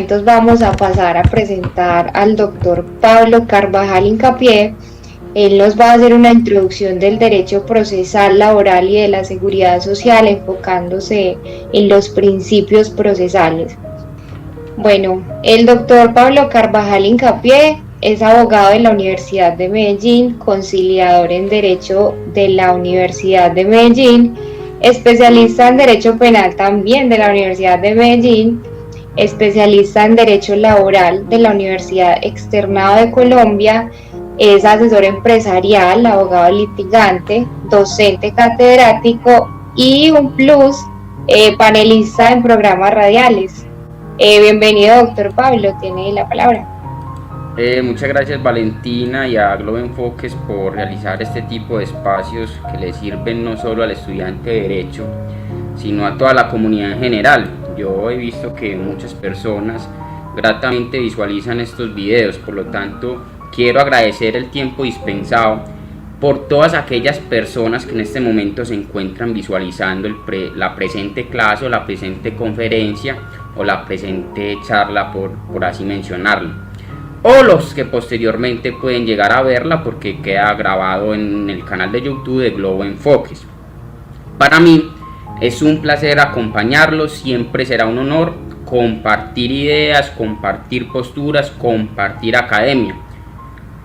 momentos vamos a pasar a presentar al doctor Pablo Carvajal Hincapié. Él nos va a hacer una introducción del derecho procesal laboral y de la seguridad social, enfocándose en los principios procesales. Bueno, el doctor Pablo Carvajal Hincapié es abogado de la Universidad de Medellín, conciliador en Derecho de la Universidad de Medellín, especialista en Derecho Penal también de la Universidad de Medellín, especialista en Derecho Laboral de la Universidad Externado de Colombia, es asesor empresarial, abogado litigante, docente catedrático y un plus, panelista en programas radiales. Bienvenido, doctor Pablo, tiene la palabra. Muchas gracias, Valentina, y a Globo Enfoques por realizar este tipo de espacios que le sirven no solo al estudiante de Derecho, sino a toda la comunidad en general. Yo he visto que muchas personas gratamente visualizan estos videos, por lo tanto quiero agradecer el tiempo dispensado por todas aquellas personas que en este momento se encuentran visualizando la presente clase o la presente conferencia o la presente charla, por así mencionarlo, o los que posteriormente pueden llegar a verla porque queda grabado en el canal de YouTube de Globo Enfoques. Para mí es un placer acompañarlos, siempre será un honor compartir ideas, compartir posturas, compartir academia.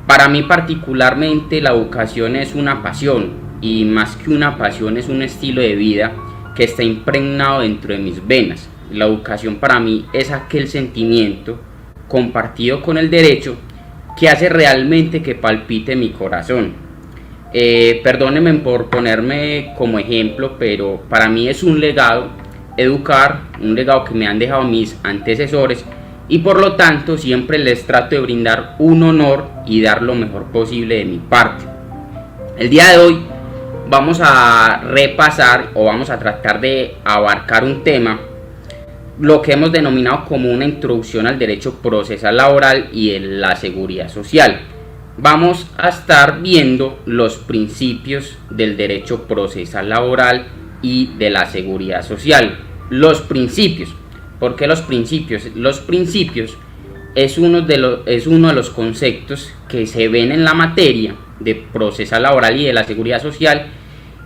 Para mí particularmente la educación es una pasión, y más que una pasión es un estilo de vida que está impregnado dentro de mis venas. La educación para mí es aquel sentimiento compartido con el derecho que hace realmente que palpite mi corazón. Perdónenme por ponerme como ejemplo, pero para mí es un legado educar, un legado que me han dejado mis antecesores, y por lo tanto siempre les trato de brindar un honor y dar lo mejor posible de mi parte. El día de hoy vamos a repasar o vamos a tratar de abarcar un tema, lo que hemos denominado como una introducción al derecho procesal laboral y de la seguridad social. Vamos a estar viendo los principios del derecho procesal laboral y de la seguridad social. Los principios. ¿Por qué los principios? Los principios es uno de los conceptos que se ven en la materia de procesal laboral y de la seguridad social,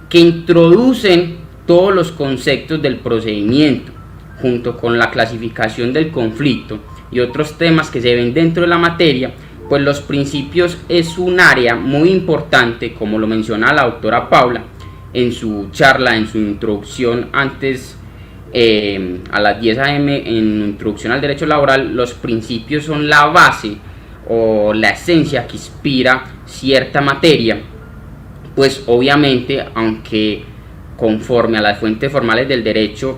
que introducen todos los conceptos del procedimiento, junto con la clasificación del conflicto y otros temas que se ven dentro de la materia. Pues los principios es un área muy importante, como lo menciona la doctora Paula en su charla, en su introducción antes, a las 10 a.m. en introducción al derecho laboral. Los principios son la base o la esencia que inspira cierta materia, pues obviamente, aunque conforme a las fuentes formales del derecho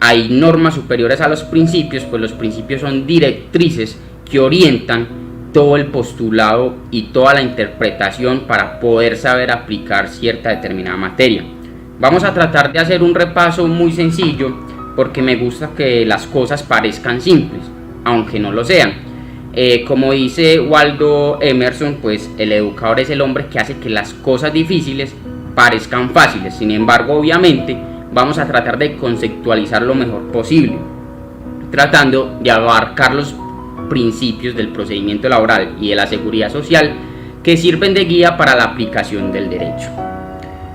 hay normas superiores a los principios, pues los principios son directrices que orientan todo el postulado y toda la interpretación para poder saber aplicar cierta determinada materia. Vamos a tratar de hacer un repaso muy sencillo, porque me gusta que las cosas parezcan simples, aunque no lo sean. Como dice Waldo Emerson, pues el educador es el hombre que hace que las cosas difíciles parezcan fáciles. Sin embargo, obviamente, vamos a tratar de conceptualizar lo mejor posible, tratando de abarcar los principios del procedimiento laboral y de la seguridad social que sirven de guía para la aplicación del derecho.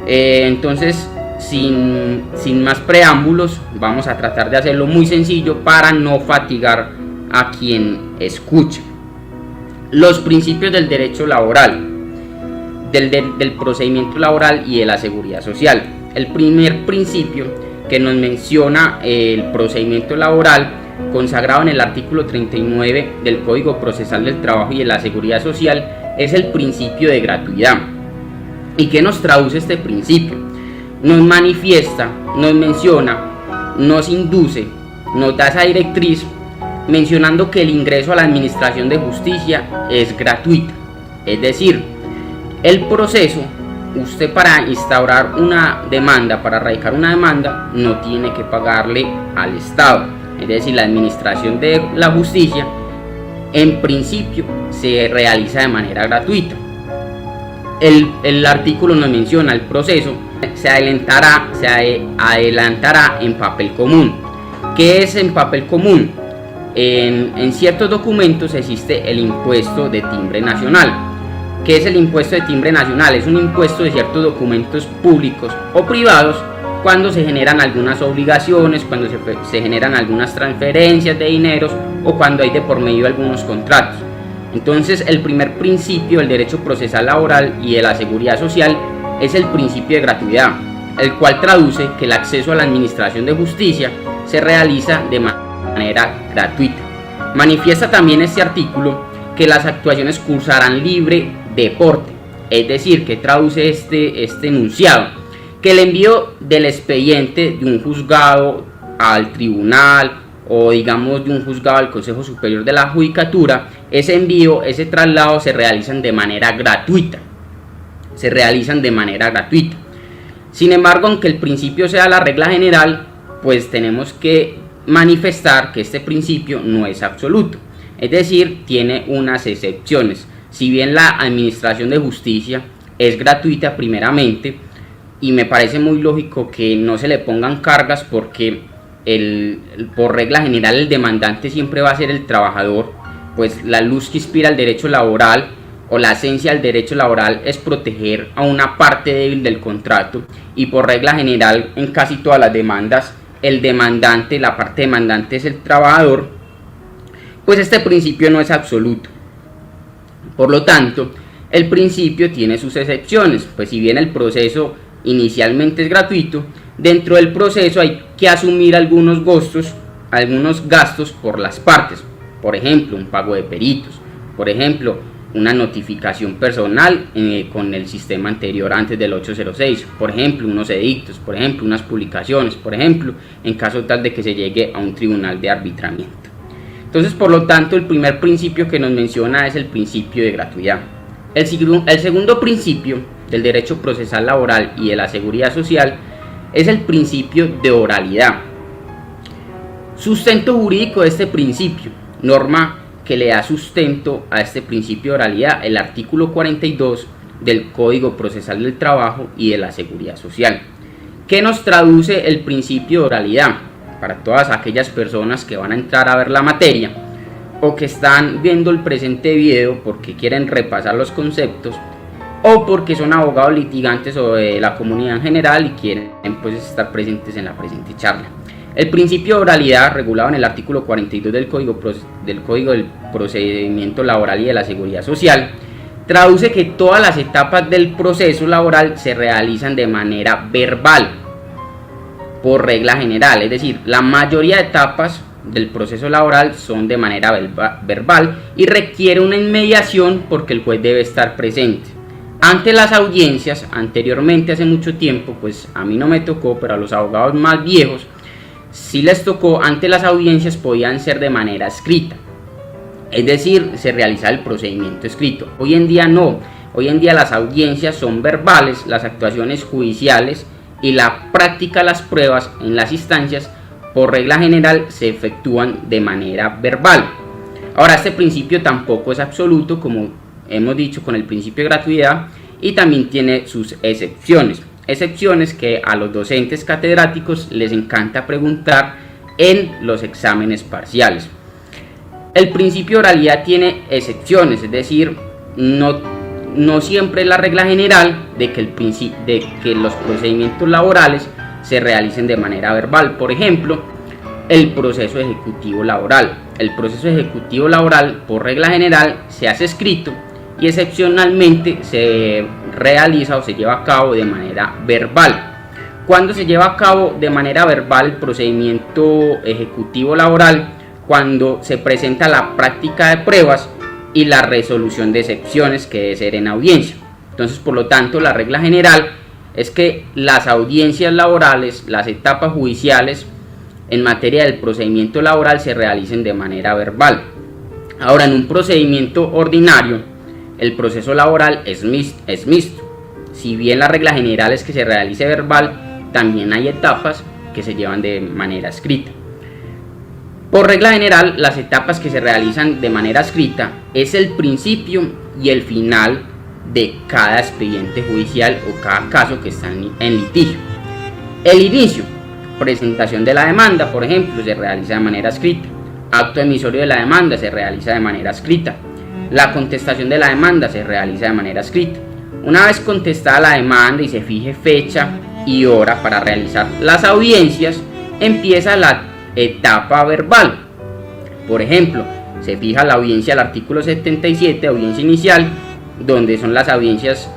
Entonces, sin más preámbulos, vamos a tratar de hacerlo muy sencillo para no fatigar a quien escucha. Los principios del derecho laboral, del procedimiento laboral y de la seguridad social. El primer principio que nos menciona el procedimiento laboral, consagrado en el artículo 39 del Código Procesal del Trabajo y de la Seguridad Social, es el principio de gratuidad. ¿Y qué nos traduce este principio? Nos manifiesta, nos menciona, nos induce, nos da esa directriz mencionando que el ingreso a la administración de justicia es gratuito. Es decir, el proceso, usted para instaurar una demanda, para radicar una demanda, no tiene que pagarle al Estado. Es decir, la administración de la justicia en principio se realiza de manera gratuita. El artículo nos menciona el proceso se adelantará en papel común. ¿Qué es en papel común? en ciertos documentos existe el impuesto de timbre nacional. ¿Qué es el impuesto de timbre nacional? Es un impuesto de ciertos documentos públicos o privados cuando se generan algunas obligaciones, cuando se generan algunas transferencias de dineros o cuando hay de por medio algunos contratos. Entonces, el primer principio del derecho procesal laboral y de la seguridad social es el principio de gratuidad, el cual traduce que el acceso a la administración de justicia se realiza de manera gratuita. Manifiesta también este artículo que las actuaciones cursarán libre deporte, es decir, que traduce este enunciado, que el envío del expediente de un juzgado al tribunal o digamos de un juzgado al Consejo Superior de la Judicatura, ese envío, ese traslado se realizan de manera gratuita. Sin embargo, aunque el principio sea la regla general, pues tenemos que manifestar que este principio no es absoluto, es decir, tiene unas excepciones. Si bien la administración de justicia es gratuita primeramente, y me parece muy lógico que no se le pongan cargas porque por regla general el demandante siempre va a ser el trabajador, pues la luz que inspira el derecho laboral o la esencia del derecho laboral es proteger a una parte débil del contrato, y por regla general en casi todas las demandas el demandante, la parte demandante es el trabajador, pues este principio no es absoluto. Por lo tanto, el principio tiene sus excepciones, pues si bien el proceso inicialmente es gratuito, dentro del proceso hay que asumir algunos gastos por las partes, por ejemplo un pago de peritos, por ejemplo una notificación personal con el sistema anterior antes del 806, por ejemplo unos edictos, por ejemplo unas publicaciones, por ejemplo en caso tal de que se llegue a un tribunal de arbitramiento. Entonces, por lo tanto, el primer principio que nos menciona es el principio de gratuidad. El segundo principio del derecho procesal laboral y de la seguridad social es el principio de oralidad. Sustento jurídico de este principio, norma que le da sustento a este principio de oralidad, el artículo 42 del Código Procesal del Trabajo y de la Seguridad Social. ¿Qué nos traduce el principio de oralidad? Para todas aquellas personas que van a entrar a ver la materia o que están viendo el presente video porque quieren repasar los conceptos o porque son abogados litigantes o de la comunidad en general y quieren pues estar presentes en la presente charla. El principio de oralidad, regulado en el artículo 42 del Código del Procedimiento Laboral y de la Seguridad Social, traduce que todas las etapas del proceso laboral se realizan de manera verbal, por regla general, es decir, la mayoría de etapas del proceso laboral son de manera verbal y requiere una inmediación porque el juez debe estar presente. Ante las audiencias, anteriormente hace mucho tiempo, pues a mí no me tocó, pero a los abogados más viejos sí les tocó, ante las audiencias podían ser de manera escrita, es decir, se realiza el procedimiento escrito. Hoy en día no, hoy en día las audiencias son verbales, las actuaciones judiciales y la práctica de las pruebas en las instancias por regla general se efectúan de manera verbal. Ahora, este principio tampoco es absoluto, como hemos dicho con el principio de gratuidad, y también tiene sus excepciones que a los docentes catedráticos les encanta preguntar en los exámenes parciales. El principio de oralidad tiene excepciones, es decir, no siempre es la regla general de que los procedimientos laborales se realicen de manera verbal. Por ejemplo, el proceso ejecutivo laboral. El proceso ejecutivo laboral, por regla general, se hace escrito y excepcionalmente se realiza o se lleva a cabo de manera verbal. Cuando se lleva a cabo de manera verbal el procedimiento ejecutivo laboral, cuando se presenta la práctica de pruebas y la resolución de excepciones que debe ser en audiencia. Entonces, por lo tanto, la regla general es que las audiencias laborales, las etapas judiciales en materia del procedimiento laboral se realicen de manera verbal. Ahora, en un procedimiento ordinario, el proceso laboral es mixto. Si bien la regla general es que se realice verbal, también hay etapas que se llevan de manera escrita. Por regla general, las etapas que se realizan de manera escrita es el principio y el final de cada expediente judicial o cada caso que está en litigio. El inicio, presentación de la demanda, por ejemplo, se realiza de manera escrita. acto emisorio de la demanda se realiza de manera escrita. La contestación de la demanda se realiza de manera escrita. Una vez contestada la demanda y se fije fecha y hora para realizar las audiencias, empieza la etapa verbal. Por ejemplo, se fija la audiencia al artículo 77, audiencia inicial, donde son las audiencias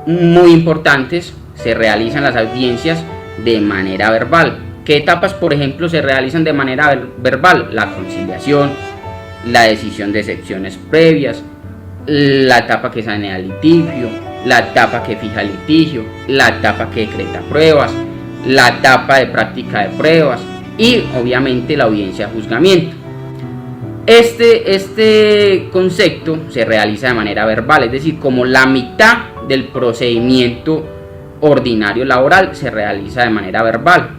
muy importantes. Se realizan las audiencias de manera verbal. ¿Qué etapas, por ejemplo, se realizan de manera verbal? La conciliación, la decisión de secciones previas, la etapa que sanea el litigio, la etapa que fija el litigio, la etapa que decreta pruebas, la etapa de práctica de pruebas y obviamente la audiencia de juzgamiento. Este concepto se realiza de manera verbal, es decir, como la mitad del procedimiento ordinario laboral se realiza de manera verbal.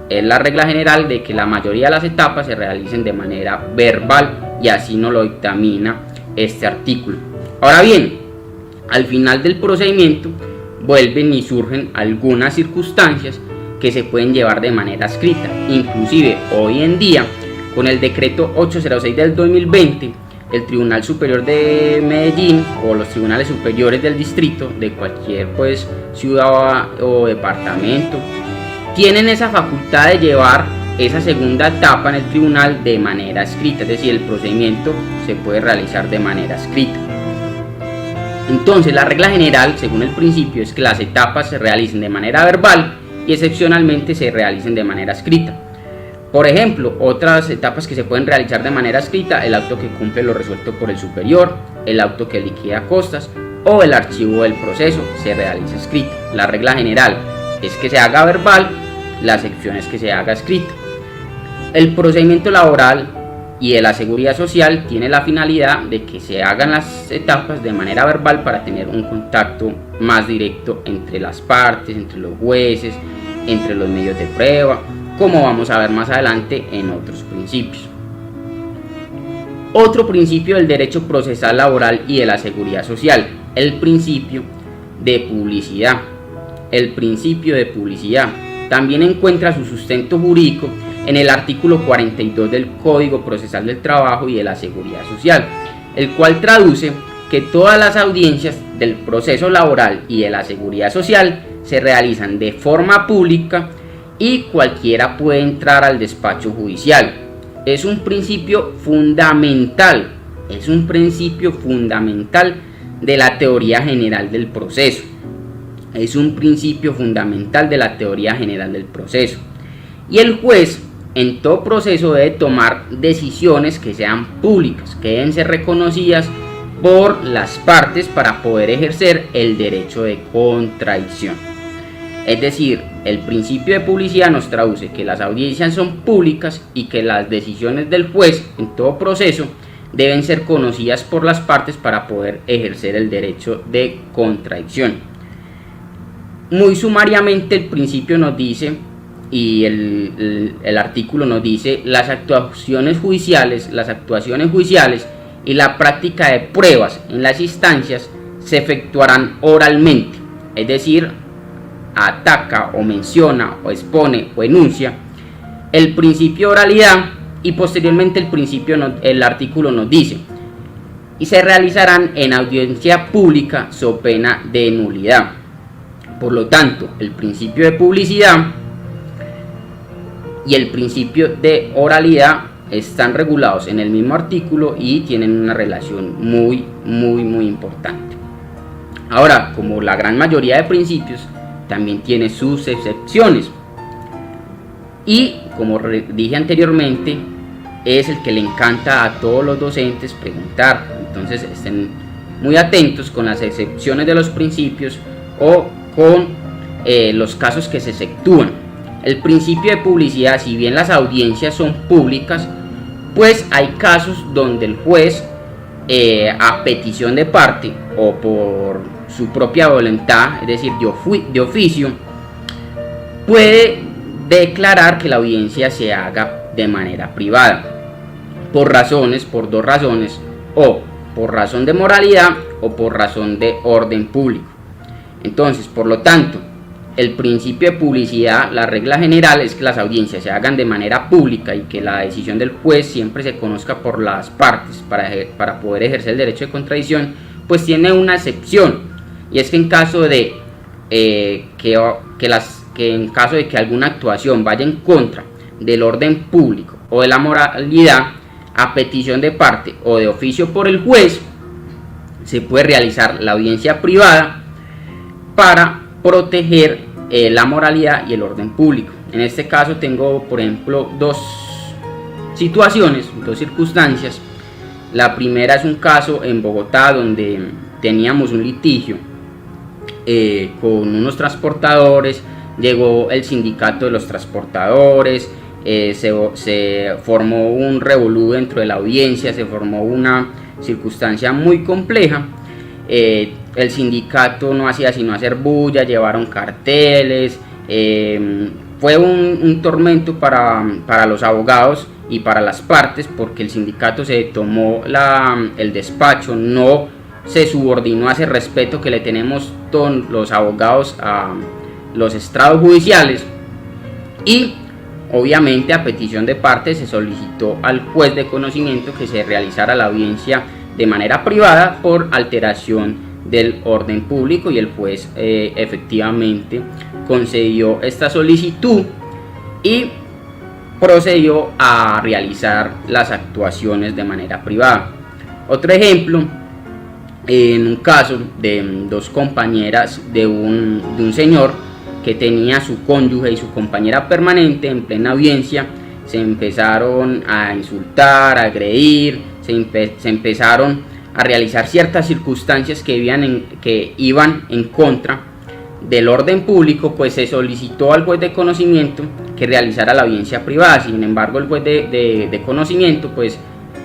Es la regla general de que la mayoría de las etapas se realicen de manera verbal y así nos lo dictamina este artículo. Ahora bien, al final del procedimiento vuelven y surgen algunas circunstancias que se pueden llevar de manera escrita. Inclusive hoy en día, con el decreto 806 del 2020, el Tribunal Superior de Medellín o los tribunales superiores del distrito de cualquier ciudad o departamento tienen esa facultad de llevar esa segunda etapa en el tribunal de manera escrita, es decir, el procedimiento se puede realizar de manera escrita. Entonces, la regla general, según el principio, es que las etapas se realicen de manera verbal y excepcionalmente se realicen de manera escrita. Por ejemplo, otras etapas que se pueden realizar de manera escrita: el auto que cumple lo resuelto por el superior, el auto que liquida costas o el archivo del proceso se realiza escrita. La regla general es que se haga verbal, la excepción es que se haga escrita. El procedimiento laboral y de la seguridad social tiene la finalidad de que se hagan las etapas de manera verbal para tener un contacto más directo entre las partes, entre los jueces, entre los medios de prueba, como vamos a ver más adelante en otros principios. Otro principio del derecho procesal laboral y de la seguridad social, el principio de publicidad. El principio de publicidad también encuentra su sustento jurídico en el artículo 42 del Código Procesal del Trabajo y de la Seguridad Social, el cual traduce que todas las audiencias del proceso laboral y de la seguridad social se realizan de forma pública y cualquiera puede entrar al despacho judicial. Es un principio fundamental, de la teoría general del proceso. Es un principio fundamental de la teoría general del proceso. Y el juez en todo proceso debe tomar decisiones que sean públicas, que deben ser reconocidas por las partes para poder ejercer el derecho de contradicción. Es decir, el principio de publicidad nos traduce que las audiencias son públicas y que las decisiones del juez en todo proceso deben ser conocidas por las partes para poder ejercer el derecho de contradicción. Muy sumariamente, el principio nos dice, y el artículo nos dice, las actuaciones judiciales y la práctica de pruebas en las instancias se efectuarán oralmente, es decir, ataca o menciona o expone o enuncia el principio de oralidad, y posteriormente el artículo nos dice, y se realizarán en audiencia pública so pena de nulidad. Por lo tanto, el principio de publicidad y el principio de oralidad están regulados en el mismo artículo y tienen una relación muy importante. Ahora, como la gran mayoría de principios, también tiene sus excepciones. Y como dije anteriormente, es el que le encanta a todos los docentes preguntar. Entonces estén muy atentos con las excepciones de los principios o con los casos que se exceptúan. El principio de publicidad, si bien las audiencias son públicas, pues hay casos donde el juez, a petición de parte o por su propia voluntad, es decir, de oficio, puede declarar que la audiencia se haga de manera privada, por dos razones, o por razón de moralidad o por razón de orden público. Entonces, por lo tanto, el principio de publicidad, la regla general es que las audiencias se hagan de manera pública y que la decisión del juez siempre se conozca por las partes para poder ejercer el derecho de contradicción, pues tiene una excepción, y es que en caso de en caso de que alguna actuación vaya en contra del orden público o de la moralidad, a petición de parte o de oficio por el juez, se puede realizar la audiencia privada para proteger la moralidad y el orden público. En este caso tengo, por ejemplo, dos situaciones, dos circunstancias. La primera es un caso en Bogotá donde teníamos un litigio con unos transportadores. Llegó el sindicato de los transportadores, se formó un revolú dentro de la audiencia, se formó una circunstancia muy compleja. El sindicato no hacía sino hacer bulla, llevaron carteles, fue un tormento para los abogados y para las partes, porque el sindicato se tomó el despacho, no se subordinó a ese respeto que le tenemos todos los abogados a los estrados judiciales, y obviamente a petición de parte se solicitó al juez de conocimiento que se realizara la audiencia de manera privada por alteración del orden público, y el juez efectivamente concedió esta solicitud y procedió a realizar las actuaciones de manera privada. Otro ejemplo, en un caso de dos compañeras de un señor que tenía su cónyuge y su compañera permanente, en plena audiencia se empezaron a insultar, a agredir, se empezaron a realizar ciertas circunstancias que iban en contra del orden público, pues se solicitó al juez de conocimiento que realizara la audiencia privada. Sin embargo, el juez de conocimiento pues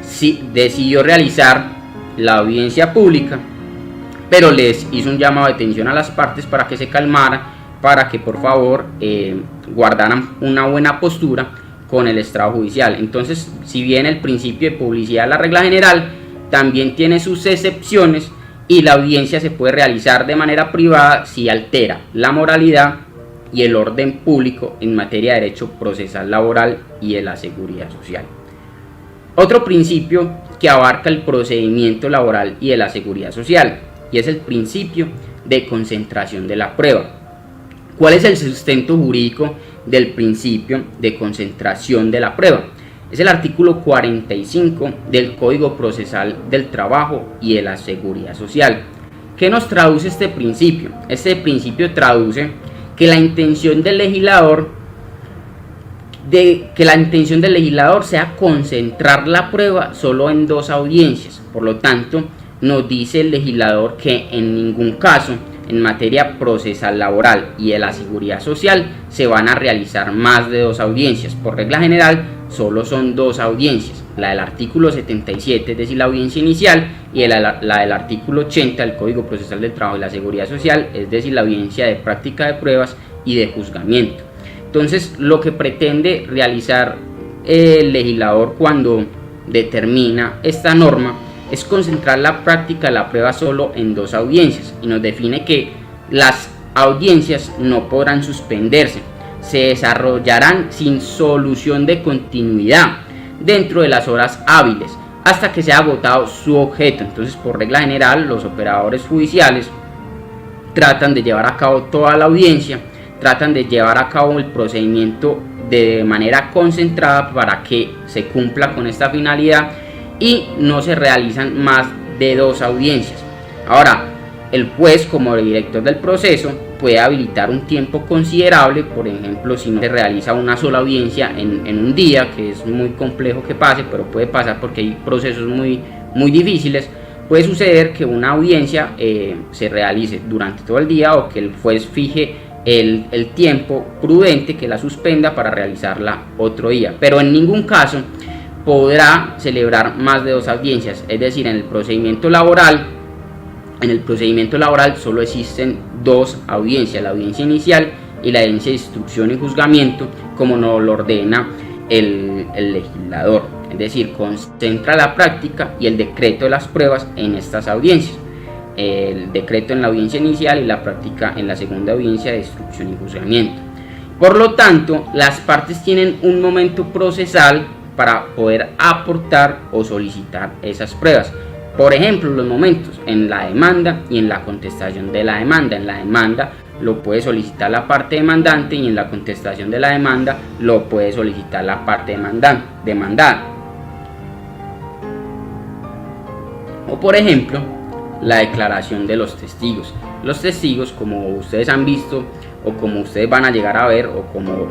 sí decidió realizar la audiencia pública, pero les hizo un llamado de atención a las partes para que se calmaran, para que por favor guardaran una buena postura con el estrado judicial. Entonces, si bien el principio de publicidad es la regla general, también tiene sus excepciones, y la audiencia se puede realizar de manera privada si altera la moralidad y el orden público en materia de derecho procesal laboral y de la seguridad social. Otro principio que abarca el procedimiento laboral y de la seguridad social, y es el principio de concentración de la prueba. ¿Cuál es el sustento jurídico del principio de concentración de la prueba? Es el artículo 45 del Código Procesal del Trabajo y de la Seguridad Social. ¿Qué nos traduce este principio? Este principio traduce que la intención del legislador sea concentrar la prueba solo en dos audiencias. Por lo tanto, nos dice el legislador que en ningún caso en materia procesal laboral y de la seguridad social se van a realizar más de dos audiencias. Por regla general, solo son dos audiencias, la del artículo 77, es decir, la audiencia inicial, y la del artículo 80 del Código Procesal del Trabajo y la Seguridad Social, es decir, la audiencia de práctica de pruebas y de juzgamiento. Entonces, lo que pretende realizar el legislador cuando determina esta norma es concentrar la práctica de la prueba solo en dos audiencias, y nos define que las audiencias no podrán suspenderse, se desarrollarán sin solución de continuidad dentro de las horas hábiles hasta que sea agotado su objeto. Entonces, por regla general, los operadores judiciales tratan de llevar a cabo toda la audiencia, tratan de llevar a cabo el procedimiento de manera concentrada para que se cumpla con esta finalidad, y no se realizan más de dos audiencias. Ahora, el juez, como director del proceso, puede habilitar un tiempo considerable. Por ejemplo, si no se realiza una sola audiencia en un día, que es muy complejo que pase, pero puede pasar porque hay procesos muy difíciles, puede suceder que una audiencia se realice durante todo el día, o que el juez fije el tiempo prudente que la suspenda para realizarla otro día, pero en ningún caso podrá celebrar más de dos audiencias. Es decir, en el procedimiento laboral solo existen dos audiencias, la audiencia inicial y la audiencia de instrucción y juzgamiento, como nos lo ordena el legislador. Es decir, concentra la práctica y el decreto de las pruebas en estas audiencias. el decreto en la audiencia inicial y la práctica en la segunda audiencia de instrucción y juzgamiento. Por lo tanto, las partes tienen un momento procesal para poder aportar o solicitar esas pruebas. Por ejemplo, los momentos en la demanda y en la contestación de la demanda. En la demanda lo puede solicitar la parte demandante y en la contestación de la demanda lo puede solicitar la parte demandada. O por ejemplo, la declaración de los testigos. Los testigos, como ustedes han visto o como ustedes van a llegar a ver o como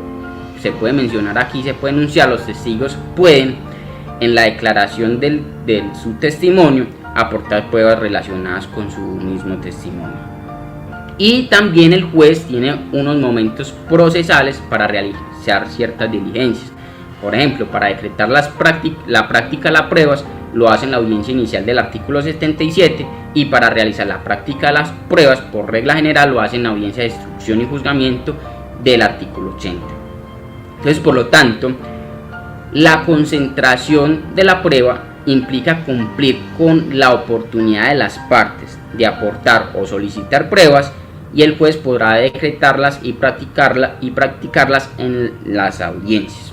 se puede mencionar aquí, se puede enunciar, los testigos pueden en la declaración de su testimonio aportar pruebas relacionadas con su mismo testimonio. Y también el juez tiene unos momentos procesales para realizar ciertas diligencias. Por ejemplo, para decretar la práctica de las pruebas lo hace en la audiencia inicial del artículo 77 y para realizar la práctica de las pruebas por regla general lo hace en la audiencia de instrucción y juzgamiento del artículo 80. Entonces, por lo tanto, la concentración de la prueba implica cumplir con la oportunidad de las partes de aportar o solicitar pruebas y el juez podrá decretarlas y practicarlas en las audiencias.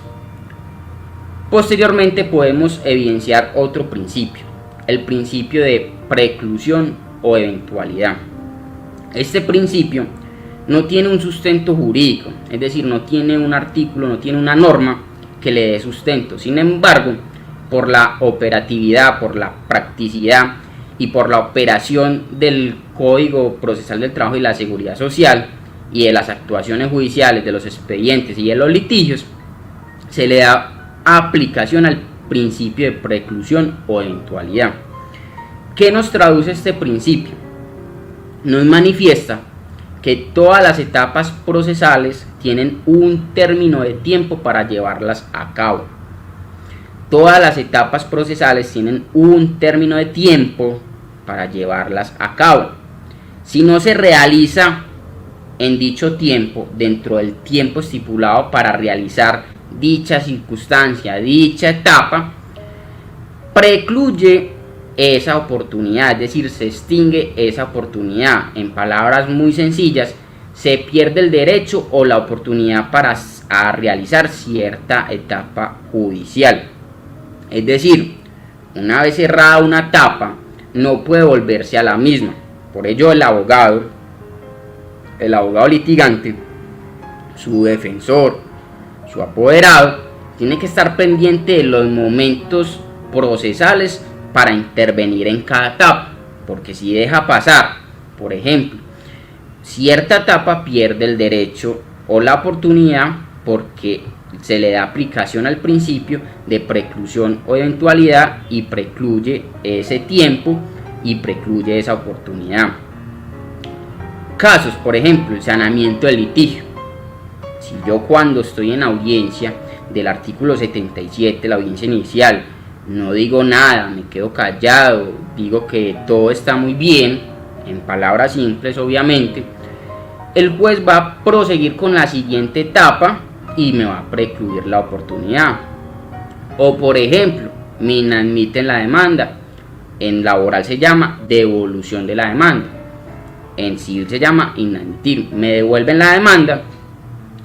Posteriormente podemos evidenciar otro principio, el principio de preclusión o eventualidad. Este principio no tiene un sustento jurídico, es decir, no tiene un artículo, no tiene una norma que le dé sustento. Sin embargo, por la operatividad, por la practicidad y por la operación del Código Procesal del Trabajo y la Seguridad Social y de las actuaciones judiciales, de los expedientes y de los litigios, se le da aplicación al principio de preclusión o eventualidad. ¿Qué nos traduce este principio? Nos manifiesta que todas las etapas procesales tienen un término de tiempo para llevarlas a cabo. Todas las etapas procesales tienen un término de tiempo para llevarlas a cabo. Si no se realiza en dicho tiempo, dentro del tiempo estipulado para realizar dicha circunstancia, dicha etapa, precluye esa oportunidad, es decir, se extingue esa oportunidad. En palabras muy sencillas, se pierde el derecho o la oportunidad para realizar cierta etapa judicial. Es decir, una vez cerrada una etapa, no puede volverse a la misma. Por ello, el abogado litigante, su defensor, su apoderado, tiene que estar pendiente de los momentos procesales para intervenir en cada etapa, porque si deja pasar, por ejemplo, cierta etapa, pierde el derecho o la oportunidad porque se le da aplicación al principio de preclusión o eventualidad y precluye ese tiempo y precluye esa oportunidad. Casos, por ejemplo, el saneamiento del litigio. Si yo cuando estoy en audiencia del artículo 77, la audiencia inicial, no digo nada, me quedo callado, digo que todo está muy bien, en palabras simples obviamente, el juez va a proseguir con la siguiente etapa y me va a precluir la oportunidad. O por ejemplo, me inadmiten la demanda. En laboral se llama devolución de la demanda. En civil se llama inadmitir. Me devuelven la demanda.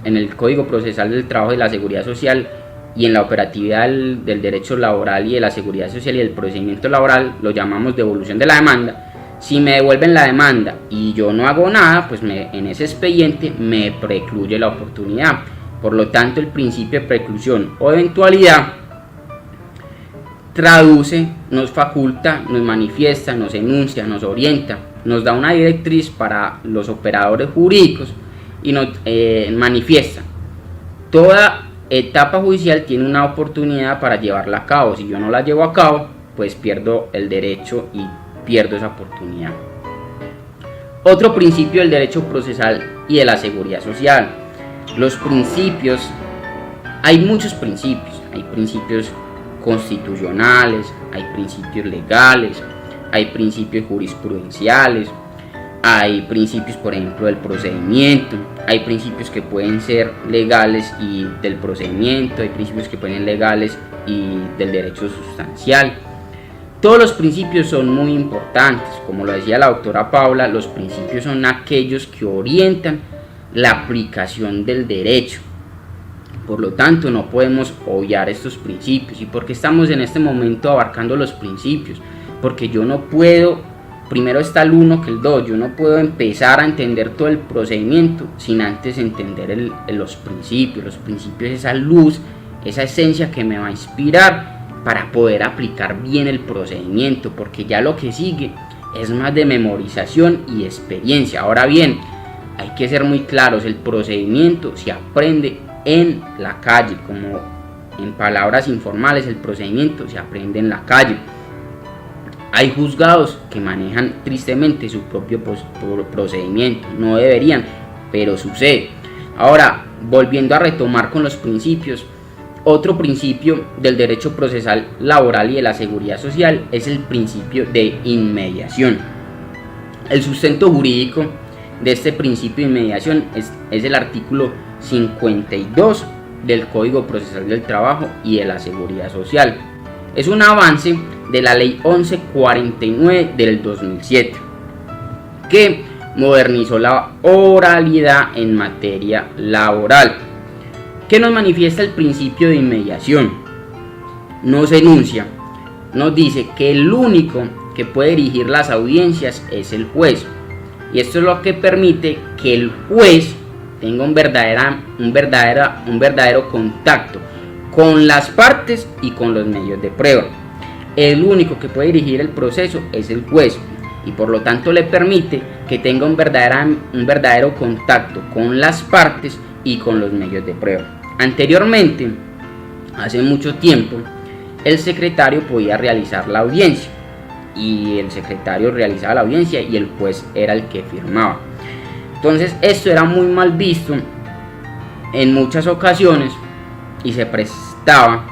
En el Código Procesal del Trabajo y la Seguridad Social y en la operatividad del derecho laboral y de la seguridad social y del procedimiento laboral lo llamamos devolución de la demanda. Si me devuelven la demanda y yo no hago nada, pues en ese expediente me precluye la oportunidad. Por lo tanto, el principio de preclusión o eventualidad traduce, nos faculta, nos manifiesta, nos enuncia, nos orienta, nos da una directriz para los operadores jurídicos y nos manifiesta. Toda etapa judicial tiene una oportunidad para llevarla a cabo. Si yo no la llevo a cabo, pues pierdo el derecho y pierdo esa oportunidad. Otro principio del derecho procesal y de la seguridad social. Los principios, hay muchos principios, hay principios constitucionales, hay principios legales, hay principios jurisprudenciales, hay principios, por ejemplo, del procedimiento, hay principios que pueden ser legales y del procedimiento, hay principios que pueden ser legales y del derecho sustancial. Todos los principios son muy importantes, como lo decía la doctora Paula, los principios son aquellos que orientan la aplicación del derecho. Por lo tanto, no podemos obviar estos principios. ¿Y por qué estamos en este momento abarcando los principios? Porque yo no puedo, primero está el 1 que el 2, yo no puedo empezar a entender todo el procedimiento sin antes entender los principios. Los principios es esa luz, esa esencia que me va a inspirar para poder aplicar bien el procedimiento, porque ya lo que sigue es más de memorización y experiencia. Ahora bien, hay que ser muy claros, el procedimiento se aprende en la calle, como en palabras informales, el procedimiento se aprende en la calle. Hay juzgados que manejan tristemente su propio procedimiento, no deberían, pero sucede. Ahora, volviendo a retomar con los principios, otro principio del derecho procesal laboral y de la seguridad social es el principio de inmediación. El sustento jurídico de este principio de inmediación es el artículo 52 del Código Procesal del Trabajo y de la Seguridad Social. Es un avance de la Ley 1149 del 2007, que modernizó la oralidad en materia laboral. ¿Qué nos manifiesta el principio de inmediación? Nos enuncia, nos dice que el único que puede dirigir las audiencias es el juez, y esto es lo que permite que el juez tenga un verdadero contacto con las partes y con los medios de prueba. El único que puede dirigir el proceso es el juez, y por lo tanto le permite que tenga un verdadero contacto con las partes y con los medios de prueba. Anteriormente, hace mucho tiempo, el secretario podía realizar la audiencia, y el secretario realizaba la audiencia y el juez era el que firmaba. Entonces esto era muy mal visto en muchas ocasiones y se prestaba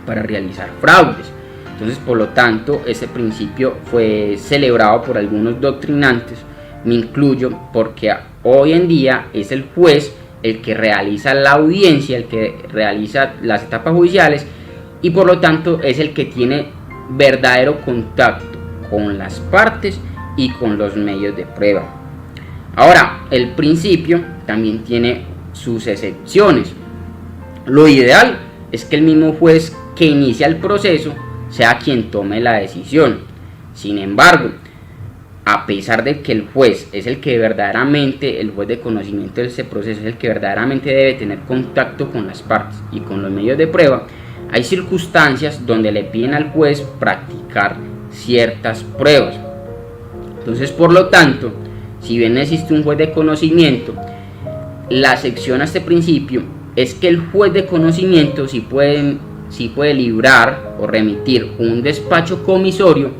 para realizar fraudes. Entonces, por lo tanto, ese principio fue celebrado por algunos doctrinantes, me incluyo, porque hoy en día es el juez el que realiza la audiencia, el que realiza las etapas judiciales, y por lo tanto es el que tiene verdadero contacto con las partes y con los medios de prueba. Ahora, el principio también tiene sus excepciones. Lo ideal es que el mismo juez que inicia el proceso sea quien tome la decisión. Sin embargo, a pesar de que el juez es el que verdaderamente, el juez de conocimiento de ese proceso es el que verdaderamente debe tener contacto con las partes y con los medios de prueba, hay circunstancias donde le piden al juez practicar ciertas pruebas. Entonces, por lo tanto, si bien existe un juez de conocimiento, la excepción a este principio es que el juez de conocimiento sí puede librar o remitir un despacho comisorio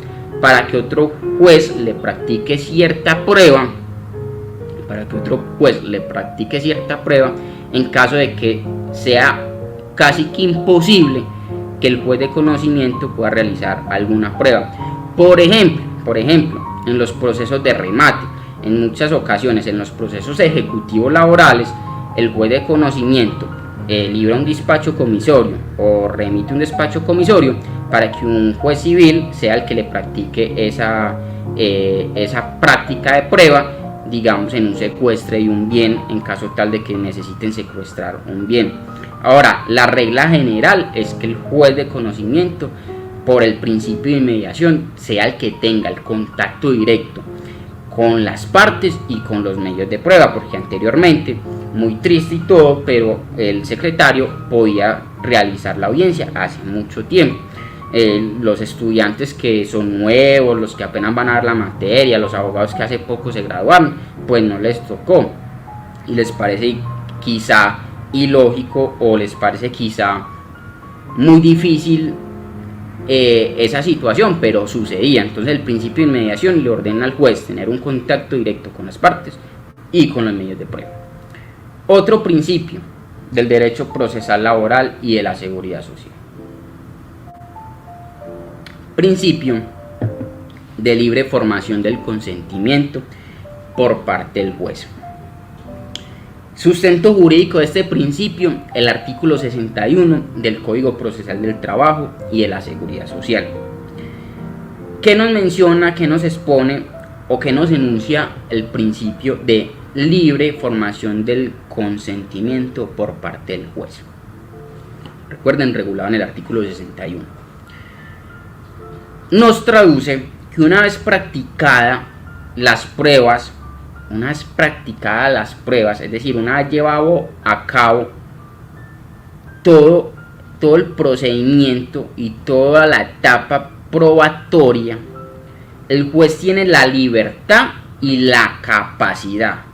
para que otro juez le practique cierta prueba, en caso de que sea casi que imposible que el juez de conocimiento pueda realizar alguna prueba. Por ejemplo, en los procesos de remate, en muchas ocasiones en los procesos ejecutivos laborales, el juez de conocimiento libra un despacho comisorio o remite un despacho comisorio para que un juez civil sea el que le practique esa práctica de prueba, digamos en un secuestro de un bien, en caso tal de que necesiten secuestrar un bien. Ahora, la regla general es que el juez de conocimiento, por el principio de inmediación, sea el que tenga el contacto directo con las partes y con los medios de prueba, porque anteriormente, muy triste y todo, pero el secretario podía realizar la audiencia hace mucho tiempo. Los estudiantes que son nuevos, los que apenas van a dar la materia, los abogados que hace poco se graduaron, pues no les tocó y les parece quizá ilógico o les parece quizá muy difícil esa situación, pero sucedía. Entonces el principio de inmediación le ordena al juez tener un contacto directo con las partes y con los medios de prueba. Otro principio del derecho procesal laboral y de la seguridad social: principio de libre formación del consentimiento por parte del juez. Sustento jurídico de este principio, el artículo 61 del Código Procesal del Trabajo y de la Seguridad Social. ¿Qué nos menciona, qué nos expone o qué nos enuncia el principio de libre formación del consentimiento por parte del juez? Recuerden, regulado en el artículo 61. Nos traduce que una vez practicadas las pruebas, es decir, una vez llevado a cabo todo el procedimiento y toda la etapa probatoria, el juez tiene la libertad y la capacidad,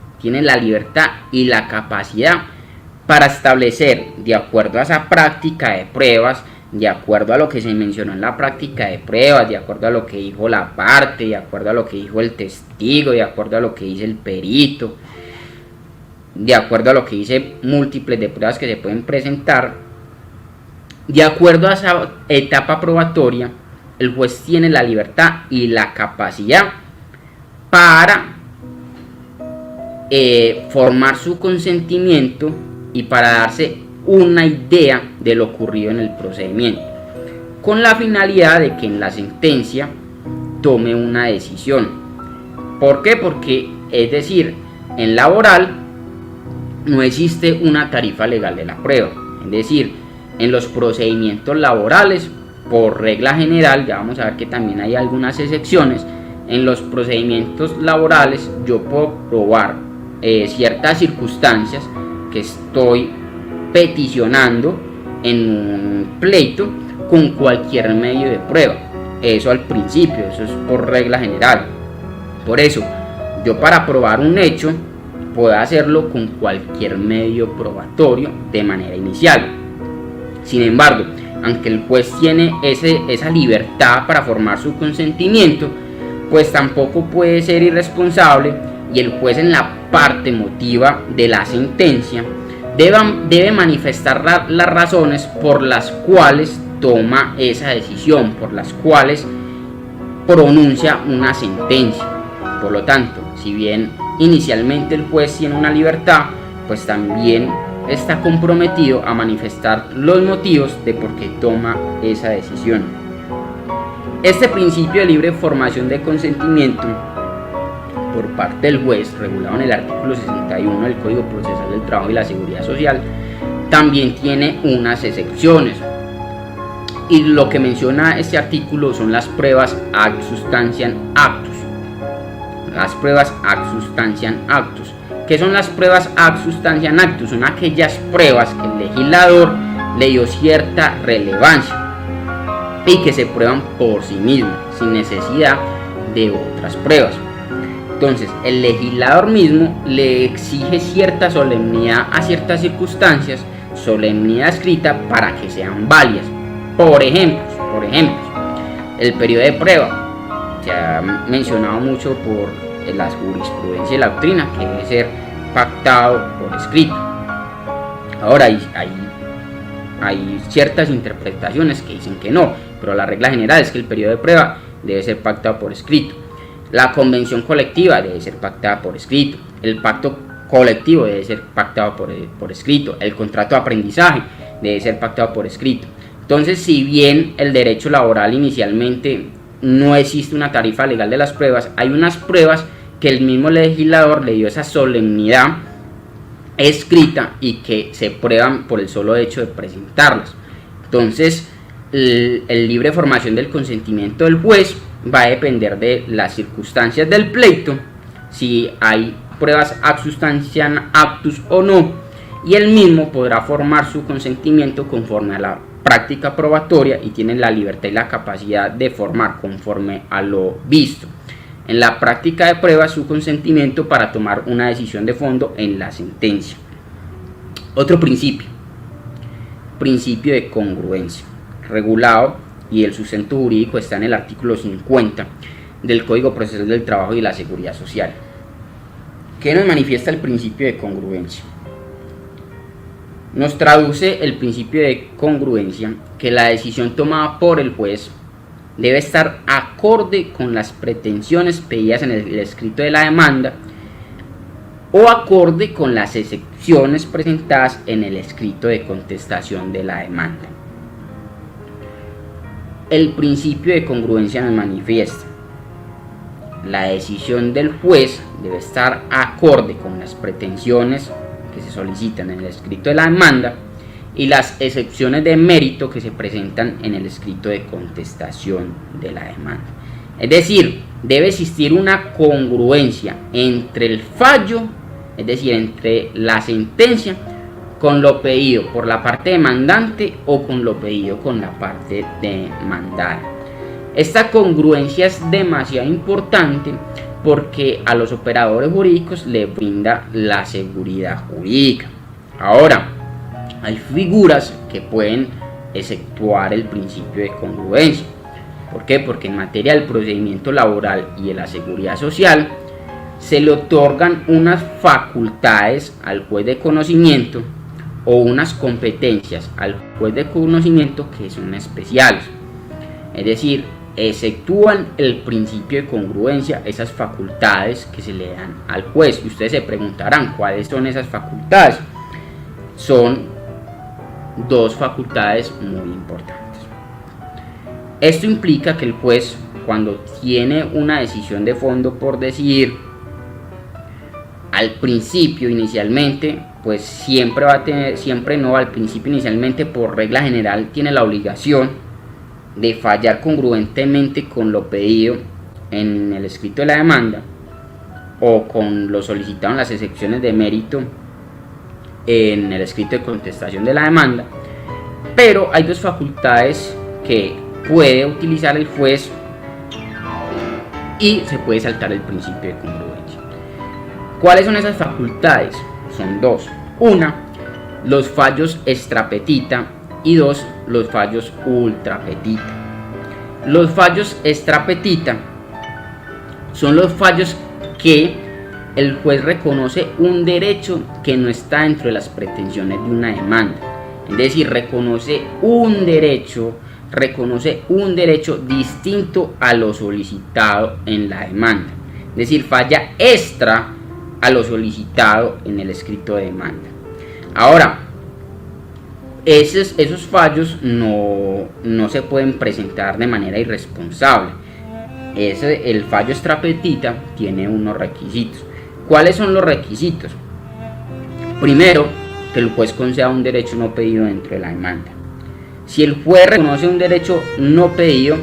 para establecer, de acuerdo a esa práctica de pruebas, de acuerdo a lo que se mencionó en la práctica de pruebas, de acuerdo a lo que dijo la parte, de acuerdo a lo que dijo el testigo, de acuerdo a lo que dice el perito, de acuerdo a lo que dice múltiples de pruebas que se pueden presentar, de acuerdo a esa etapa probatoria, el juez tiene la libertad y la capacidad para formar su consentimiento y para darse una idea de lo ocurrido en el procedimiento, con la finalidad de que en la sentencia tome una decisión. ¿Por qué? Porque, es decir, en laboral no existe una tarifa legal de la prueba, es decir, en los procedimientos laborales, por regla general, ya vamos a ver que también hay algunas excepciones, en los procedimientos laborales yo puedo probar ciertas circunstancias que estoy peticionando en un pleito con cualquier medio de prueba. Eso al principio, eso es por regla general. Por eso, yo para probar un hecho puedo hacerlo con cualquier medio probatorio de manera inicial. Sin embargo, aunque el juez tiene esa libertad para formar su consentimiento, pues tampoco puede ser irresponsable y el juez en la parte motiva de la sentencia debe manifestar las razones por las cuales toma esa decisión, por las cuales pronuncia una sentencia. Por lo tanto, si bien inicialmente el juez tiene una libertad, pues también está comprometido a manifestar los motivos de por qué toma esa decisión. Este principio de libre formación de consentimiento por parte del juez, regulado en el artículo 61 del Código Procesal del Trabajo y la Seguridad Social, también tiene unas excepciones. Y lo que menciona este artículo son las pruebas ad substantiam actus. Las pruebas ad substantiam actus. ¿Qué son las pruebas ad substantiam actus? Son aquellas pruebas que el legislador le dio cierta relevancia y que se prueban por sí mismas, sin necesidad de otras pruebas. Entonces, el legislador mismo le exige cierta solemnidad a ciertas circunstancias, solemnidad escrita para que sean válidas. Por ejemplo, el periodo de prueba se ha mencionado mucho por la jurisprudencia y la doctrina, que debe ser pactado por escrito. Ahora hay ciertas interpretaciones que dicen que no, pero la regla general es que el periodo de prueba debe ser pactado por escrito. La convención colectiva debe ser pactada por escrito. El pacto colectivo debe ser pactado por escrito. El contrato de aprendizaje debe ser pactado por escrito. Entonces, si bien el derecho laboral inicialmente no existe una tarifa legal de las pruebas, hay unas pruebas que el mismo legislador le dio esa solemnidad escrita y que se prueban por el solo hecho de presentarlas. Entonces, el libre formación del consentimiento del juez va a depender de las circunstancias del pleito, si hay pruebas ad substantiam actus o no, y él mismo podrá formar su consentimiento conforme a la práctica probatoria y tiene la libertad y la capacidad de formar conforme a lo visto en la práctica de pruebas su consentimiento para tomar una decisión de fondo en la sentencia. Otro principio de congruencia, regulado, y el sustento jurídico está en el artículo 50 del Código Procesal del Trabajo y la Seguridad Social. ¿Qué nos manifiesta el principio de congruencia? Nos traduce el principio de congruencia que la decisión tomada por el juez debe estar acorde con las pretensiones pedidas en el escrito de la demanda o acorde con las excepciones presentadas en el escrito de contestación de la demanda. el principio de congruencia nos manifiesta: la decisión del juez debe estar acorde con las pretensiones que se solicitan en el escrito de la demanda y las excepciones de mérito que se presentan en el escrito de contestación de la demanda. Es decir, debe existir una congruencia entre el fallo, es decir, entre la sentencia, con lo pedido por la parte demandante o con lo pedido con la parte demandada. Esta congruencia es demasiado importante porque a los operadores jurídicos les brinda la seguridad jurídica. Ahora, hay figuras que pueden exceptuar el principio de congruencia. ¿Por qué? Porque en materia del procedimiento laboral y de la seguridad social se le otorgan unas facultades al juez de conocimiento o unas competencias al juez de conocimiento que son especiales. Es decir, exceptúan el principio de congruencia esas facultades que se le dan al juez. Y ustedes se preguntarán cuáles son esas facultades. Son dos facultades muy importantes. Esto implica que el juez, cuando tiene una decisión de fondo por decidir, al principio inicialmente, pues siempre al principio inicialmente, por regla general, tiene la obligación de fallar congruentemente con lo pedido en el escrito de la demanda o con lo solicitado en las excepciones de mérito en el escrito de contestación de la demanda. Pero hay dos facultades que puede utilizar el juez y se puede saltar el principio de congruencia. ¿Cuáles son esas facultades? Son dos. Una, los fallos extra petita, y dos, los fallos ultra petita. Los fallos extra petita son los fallos que el juez reconoce un derecho que no está dentro de las pretensiones de una demanda. Es decir, reconoce un derecho distinto a lo solicitado en la demanda. Es decir, falla extra a lo solicitado en el escrito de demanda. Ahora, esos fallos no se pueden presentar de manera irresponsable. El fallo extra petita tiene unos requisitos. ¿Cuáles son los requisitos? Primero, que el juez conceda un derecho no pedido dentro de la demanda. Si el juez reconoce un derecho no pedido,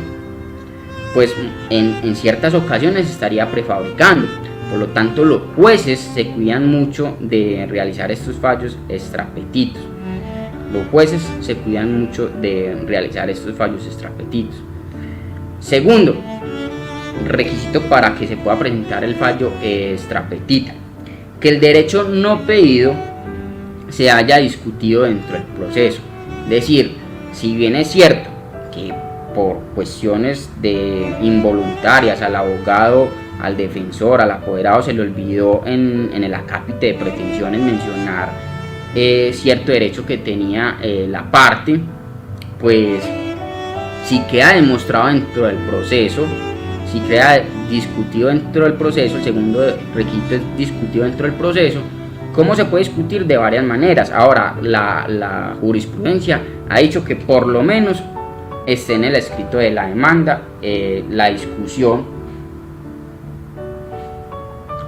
pues en ciertas ocasiones estaría prefabricando. Por lo tanto, los jueces se cuidan mucho de realizar estos fallos extrapetitos. Segundo, requisito para que se pueda presentar el fallo extrapetita: que el derecho no pedido se haya discutido dentro del proceso. Es decir, si bien es cierto que por cuestiones involuntarias al abogado, al defensor, al apoderado se le olvidó en el acápite de pretensiones mencionar cierto derecho que tenía la parte, pues si queda demostrado dentro del proceso, si queda discutido dentro del proceso, el segundo requisito es discutido dentro del proceso. ¿Cómo se puede discutir? De varias maneras. Ahora, la jurisprudencia ha dicho que por lo menos esté en el escrito de la demanda la discusión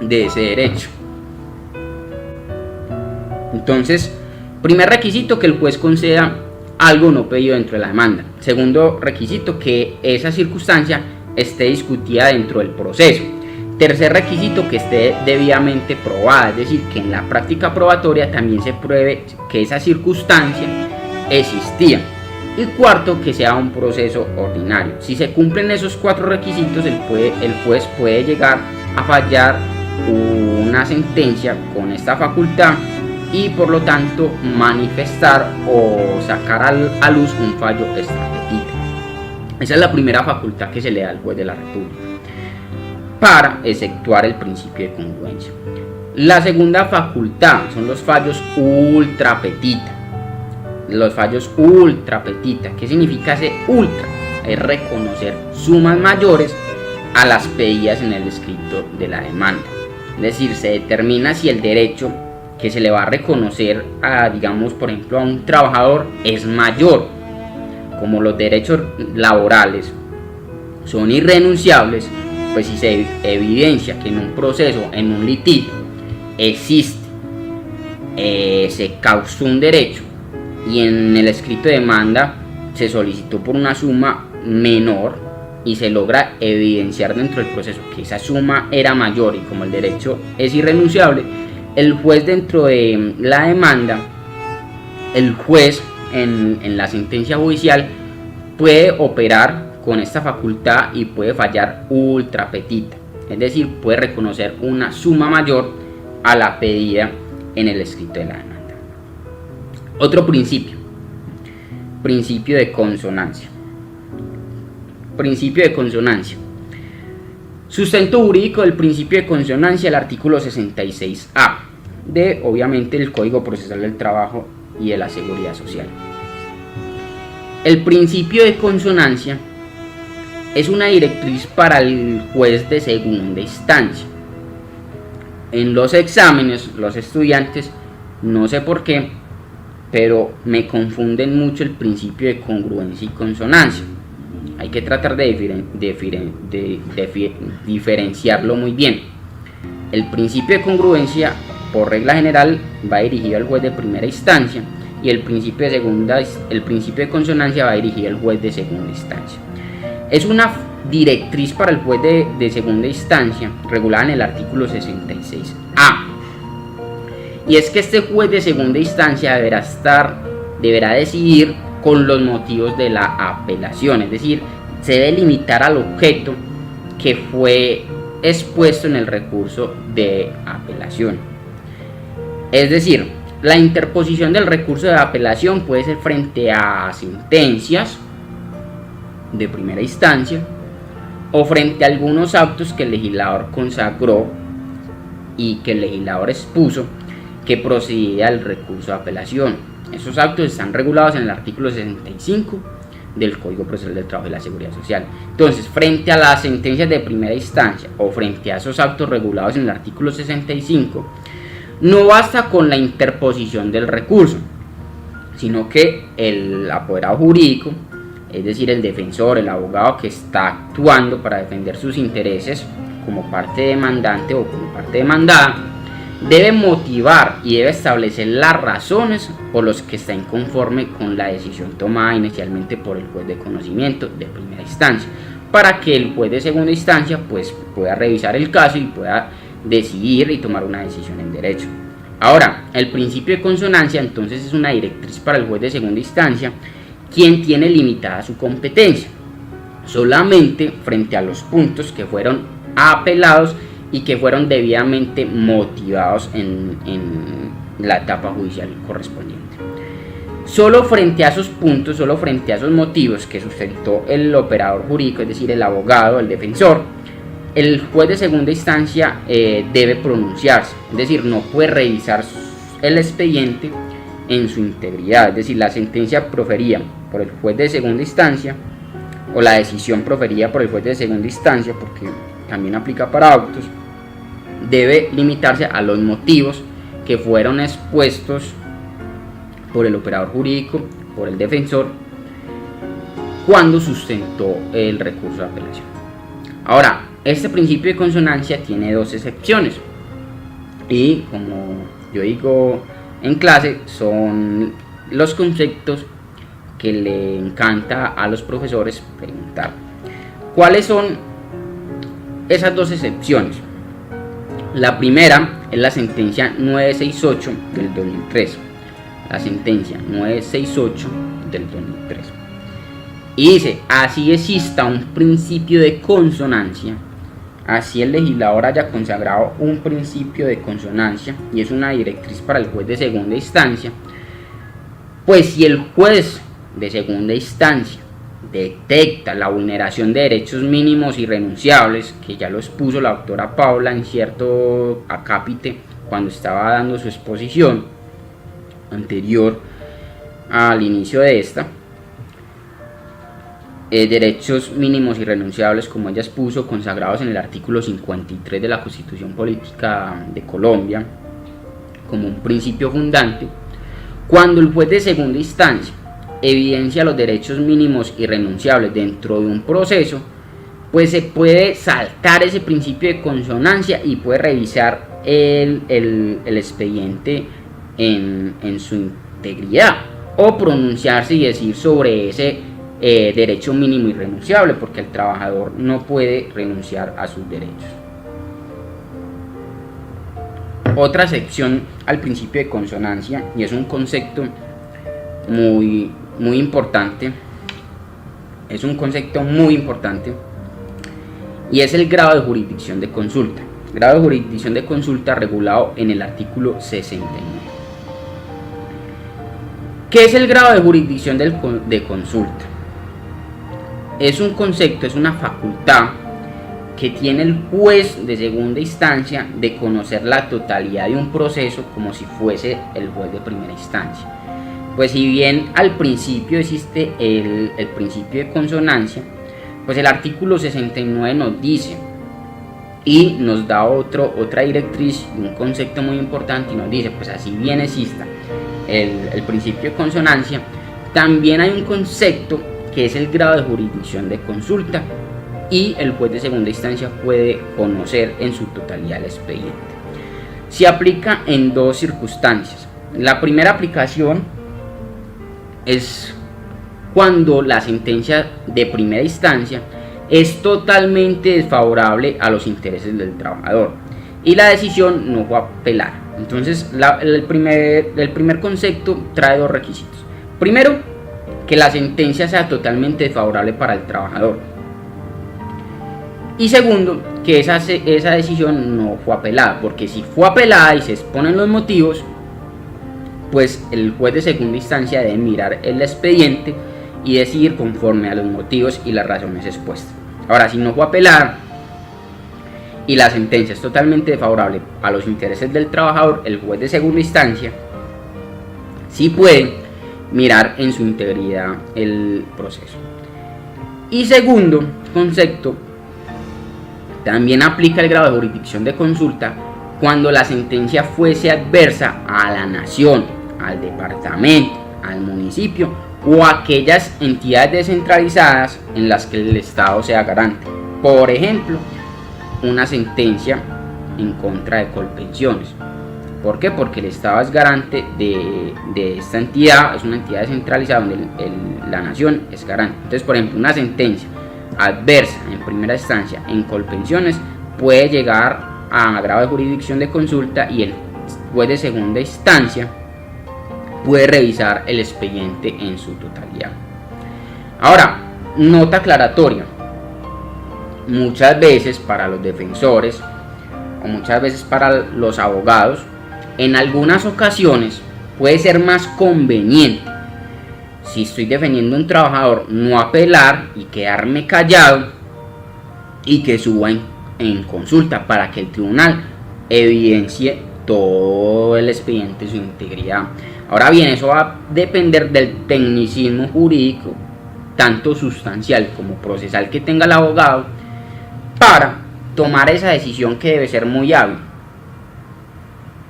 de ese derecho. Entonces, primer requisito, que el juez conceda algo no pedido dentro de la demanda. Segundo requisito, que esa circunstancia esté discutida dentro del proceso. Tercer requisito, que esté debidamente probada, es decir, que en la práctica probatoria también se pruebe que esa circunstancia existía. Y cuarto, que sea un proceso ordinario. Si se cumplen esos cuatro requisitos, el juez puede llegar a fallar una sentencia con esta facultad y por lo tanto manifestar o sacar a luz un fallo extrapetita. Esa es la primera facultad que se le da al juez de la República para efectuar el principio de congruencia. La segunda facultad son los fallos ultra petita. Los fallos ultra petita, ¿qué significa ese ultra? Es reconocer sumas mayores a las pedidas en el escrito de la demanda. Es decir, se determina si el derecho que se le va a reconocer a, digamos, por ejemplo, a un trabajador es mayor como los derechos laborales son irrenunciables, pues si se evidencia que en un proceso, en un litigio, existe, se causó un derecho y en el escrito de demanda se solicitó por una suma menor y se logra evidenciar dentro del proceso que esa suma era mayor y como el derecho es irrenunciable, el juez dentro de la demanda, el juez en la sentencia judicial puede operar con esta facultad y puede fallar ultra petita, es decir, puede reconocer una suma mayor a la pedida en el escrito de la demanda. Otro principio de consonancia. Principio de consonancia. Sustento jurídico del principio de consonancia, el artículo 66A de, obviamente, el Código Procesal del Trabajo y de la Seguridad Social. El principio de consonancia es una directriz para el juez de segunda instancia. En los exámenes, los estudiantes, no sé por qué, pero me confunden mucho el principio de congruencia y consonancia. Hay que tratar de diferenciarlo muy bien. El principio de congruencia, por regla general, va dirigido al juez de primera instancia y el principio de consonancia va dirigido al juez de segunda instancia. Es una directriz para el juez de segunda instancia regulada en el artículo 66A. Y es que este juez de segunda instancia deberá decidir con los motivos de la apelación, es decir, se debe limitar al objeto que fue expuesto en el recurso de apelación. Es decir, la interposición del recurso de apelación puede ser frente a sentencias de primera instancia o frente a algunos autos que el legislador consagró y que el legislador expuso que procedía al recurso de apelación. Esos autos están regulados en el artículo 65 del Código Procesal del Trabajo y la Seguridad Social. Entonces, frente a las sentencias de primera instancia o frente a esos autos regulados en el artículo 65, no basta con la interposición del recurso, sino que el apoderado jurídico, es decir, el defensor, el abogado que está actuando para defender sus intereses como parte demandante o como parte demandada, debe motivar y debe establecer las razones por las que está inconforme con la decisión tomada inicialmente por el juez de conocimiento de primera instancia, para que el juez de segunda instancia pues pueda revisar el caso y pueda decidir y tomar una decisión en derecho. Ahora, el principio de consonancia entonces es una directriz para el juez de segunda instancia, quien tiene limitada su competencia solamente frente a los puntos que fueron apelados y que fueron debidamente motivados en la etapa judicial correspondiente. Solo frente a esos puntos, solo frente a esos motivos que sustentó el operador jurídico, es decir, el abogado, el defensor, el juez de segunda instancia debe pronunciarse, es decir, no puede revisar el expediente en su integridad, es decir, la sentencia proferida por el juez de segunda instancia o la decisión proferida por el juez de segunda instancia, porque también aplica para autos, debe limitarse a los motivos que fueron expuestos por el operador jurídico, por el defensor, cuando sustentó el recurso de apelación. Ahora, este principio de consonancia tiene dos excepciones y, como yo digo en clase, son los conceptos que le encanta a los profesores preguntar. ¿Cuáles son esas dos excepciones? La primera es la sentencia 968 del 2003. La sentencia 968 del 2003. Y dice, así exista un principio de consonancia, así el legislador haya consagrado un principio de consonancia, y es una directriz para el juez de segunda instancia, pues si el juez de segunda instancia detecta la vulneración de derechos mínimos irrenunciables, que ya lo expuso la doctora Paula en cierto acápite cuando estaba dando su exposición anterior al inicio de esta, derechos mínimos irrenunciables, como ella expuso, consagrados en el artículo 53 de la Constitución Política de Colombia como un principio fundante. Cuando el juez de segunda instancia evidencia los derechos mínimos irrenunciables dentro de un proceso, pues se puede saltar ese principio de consonancia y puede revisar el expediente en su integridad, o pronunciarse y decir sobre ese derecho mínimo irrenunciable, porque el trabajador no puede renunciar a sus derechos. Otra excepción al principio de consonancia, y es un concepto muy importante, y es el grado de jurisdicción de consulta. Grado de jurisdicción de consulta regulado en el artículo 69. ¿Qué es el grado de jurisdicción de consulta? Es un concepto, es una facultad que tiene el juez de segunda instancia de conocer la totalidad de un proceso como si fuese el juez de primera instancia. Pues si bien al principio existe el principio de consonancia, pues el artículo 69 nos dice y nos da otra directriz, un concepto muy importante, y nos dice, pues así bien exista el principio de consonancia, también hay un concepto que es el grado de jurisdicción de consulta, y el juez de segunda instancia puede conocer en su totalidad el expediente. Se aplica en dos circunstancias. La primera aplicación es cuando la sentencia de primera instancia es totalmente desfavorable a los intereses del trabajador y la decisión no fue a apelar. Entonces el primer concepto trae dos requisitos. Primero, que la sentencia sea totalmente desfavorable para el trabajador. Y segundo, que esa decisión no fue apelada, porque si fue apelada y se exponen los motivos, pues el juez de segunda instancia debe mirar el expediente y decidir conforme a los motivos y las razones expuestas. Ahora, si no fue apelada y la sentencia es totalmente desfavorable a los intereses del trabajador, el juez de segunda instancia sí puede mirar en su integridad el proceso. Y segundo concepto, también aplica el grado de jurisdicción de consulta cuando la sentencia fuese adversa a la nación, al departamento, al municipio o a aquellas entidades descentralizadas en las que el Estado sea garante. Por ejemplo, una sentencia en contra de Colpensiones. ¿Por qué? Porque el Estado es garante de esta entidad, es una entidad descentralizada donde la nación es garante. Entonces, por ejemplo, una sentencia adversa en primera instancia en Colpensiones puede llegar a grado de jurisdicción de consulta y el juez de segunda instancia puede revisar el expediente en su totalidad. Ahora, nota aclaratoria. Muchas veces para los defensores o muchas veces para los abogados, en algunas ocasiones puede ser más conveniente, si estoy defendiendo a un trabajador, no apelar y quedarme callado y que suba en consulta para que el tribunal evidencie todo el expediente y su integridad. Ahora bien, eso va a depender del tecnicismo jurídico, tanto sustancial como procesal, que tenga el abogado para tomar esa decisión, que debe ser muy hábil.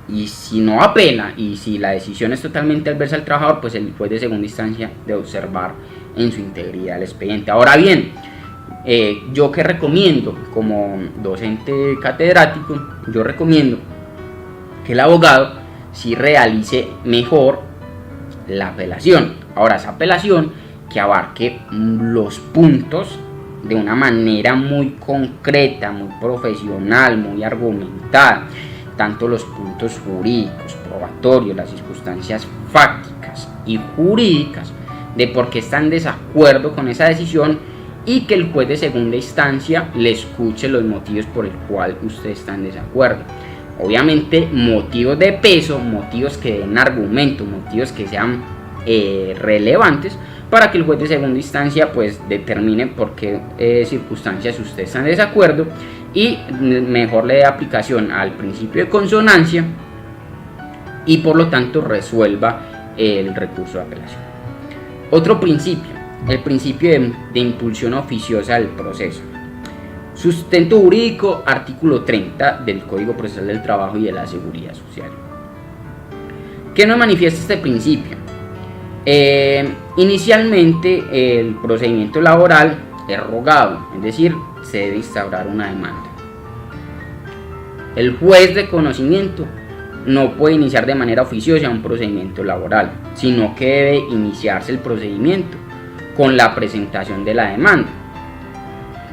Y si no apela y si la decisión es totalmente adversa al trabajador, pues el juez de segunda instancia debe observar en su integridad el expediente. Ahora bien, yo que recomiendo como docente catedrático, yo recomiendo que el abogado sí realice mejor la apelación. Ahora, esa apelación que abarque los puntos de una manera muy concreta, muy profesional, muy argumentada, tanto los puntos jurídicos, probatorios, las circunstancias fácticas y jurídicas de por qué está en desacuerdo con esa decisión, y que el juez de segunda instancia le escuche los motivos por el cual usted está en desacuerdo. Obviamente motivos de peso, motivos que den argumento, motivos que sean relevantes para que el juez de segunda instancia pues determine por qué circunstancias usted está en desacuerdo y mejor le dé aplicación al principio de consonancia y por lo tanto resuelva el recurso de apelación. Otro principio, el principio de impulsión oficiosa del proceso. Sustento jurídico, artículo 30 del Código Procesal del Trabajo y de la Seguridad Social. ¿Qué nos manifiesta este principio? Inicialmente el procedimiento laboral es rogado, es decir, se debe instaurar una demanda. El juez de conocimiento no puede iniciar de manera oficiosa un procedimiento laboral, sino que debe iniciarse el procedimiento con la presentación de la demanda,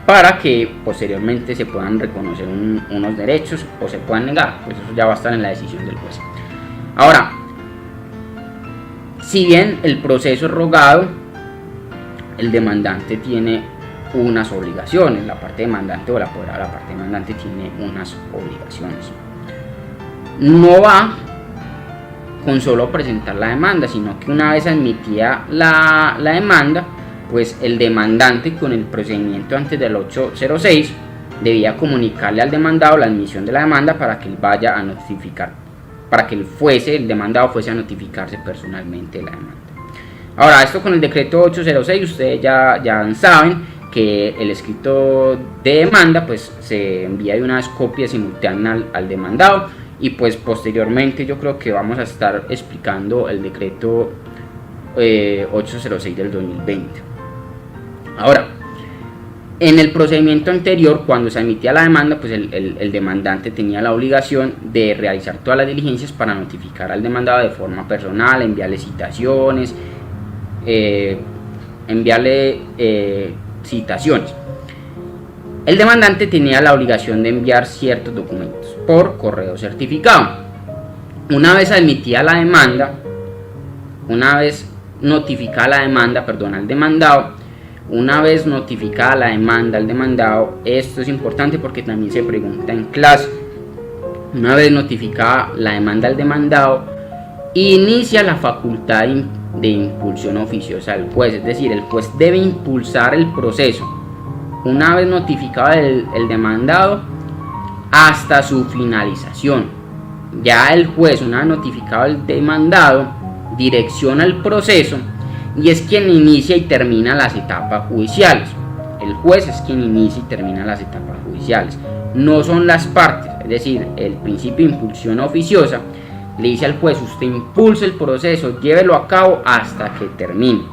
para que posteriormente se puedan reconocer unos derechos o se puedan negar, pues eso ya va a estar en la decisión del juez. Ahora, si bien el proceso es rogado, el demandante tiene unas obligaciones, la parte demandante o la apoderada de la parte demandante tiene unas obligaciones. No va con solo presentar la demanda, sino que una vez admitida la demanda, pues el demandante con el procedimiento antes del 806 debía comunicarle al demandado la admisión de la demanda para que él vaya a notificar, para que el demandado fuese a notificarse personalmente de la demanda. Ahora, esto con el decreto 806 ustedes ya saben que el escrito de demanda pues se envía de una vez copia simultánea al demandado, y pues posteriormente yo creo que vamos a estar explicando el decreto 806 del 2020. Ahora, en el procedimiento anterior, cuando se emitía la demanda, pues el demandante tenía la obligación de realizar todas las diligencias para notificar al demandado de forma personal, enviarle citaciones, citaciones. El demandante tenía la obligación de enviar ciertos documentos por correo certificado. Una vez admitida la demanda, una vez notificada la demanda, al demandado, una vez notificada la demanda al demandado, esto es importante porque también se pregunta en clase, una vez notificada la demanda al demandado, inicia la facultad de impulsión oficiosa del juez, es decir, el juez debe impulsar el proceso una vez notificado el demandado hasta su finalización. Ya el juez, una vez notificado el demandado, direcciona el proceso y es quien inicia y termina las etapas judiciales. El juez es quien inicia y termina las etapas judiciales, no son las partes. Es decir, el principio de impulsión oficiosa le dice al juez: usted impulsa el proceso, llévelo a cabo hasta que termine,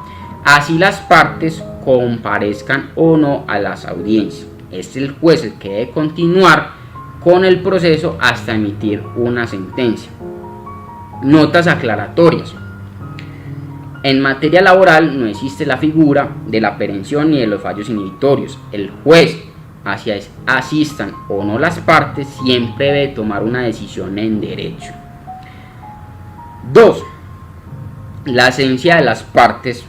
así las partes comparezcan o no a las audiencias. Es el juez el que debe continuar con el proceso hasta emitir una sentencia. Notas aclaratorias: en materia laboral no existe la figura de la perención ni de los fallos inhibitorios. El juez, hacia asistan o no las partes, siempre debe tomar una decisión en derecho. 2. La esencia de las partes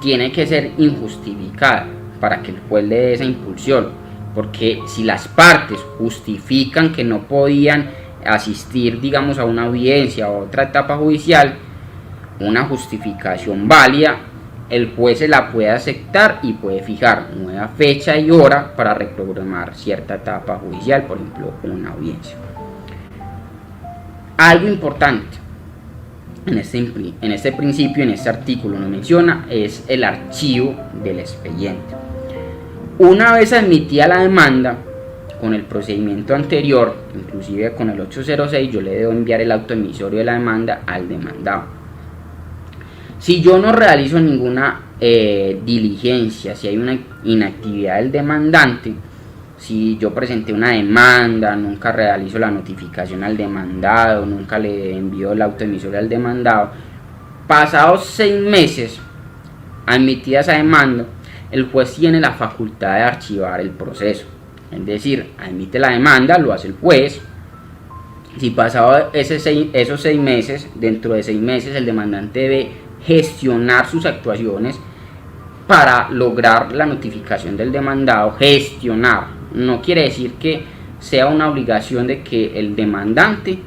tiene que ser injustificada para que el juez le dé esa impulsión, porque si las partes justifican que no podían asistir, digamos, a una audiencia o otra etapa judicial, una justificación válida, el juez se la puede aceptar y puede fijar nueva fecha y hora para reprogramar cierta etapa judicial, por ejemplo una audiencia. Algo importante en este principio, en este artículo nos menciona, es el archivo del expediente. Una vez admitida la demanda, con el procedimiento anterior, inclusive con el 806, yo le debo enviar el auto emisorio de la demanda al demandado. Si yo no realizo ninguna diligencia, si hay una inactividad del demandante, si yo presenté una demanda, nunca realizo la notificación al demandado, nunca le envío el auto emisorio al demandado, pasados 6 meses, admitida esa demanda, el juez tiene la facultad de archivar el proceso. Es decir, admite la demanda, lo hace el juez. Si pasado esos 6 meses, dentro de 6 meses el demandante debe gestionar sus actuaciones para lograr la notificación del demandado. Gestionar no quiere decir que sea una obligación de que el demandante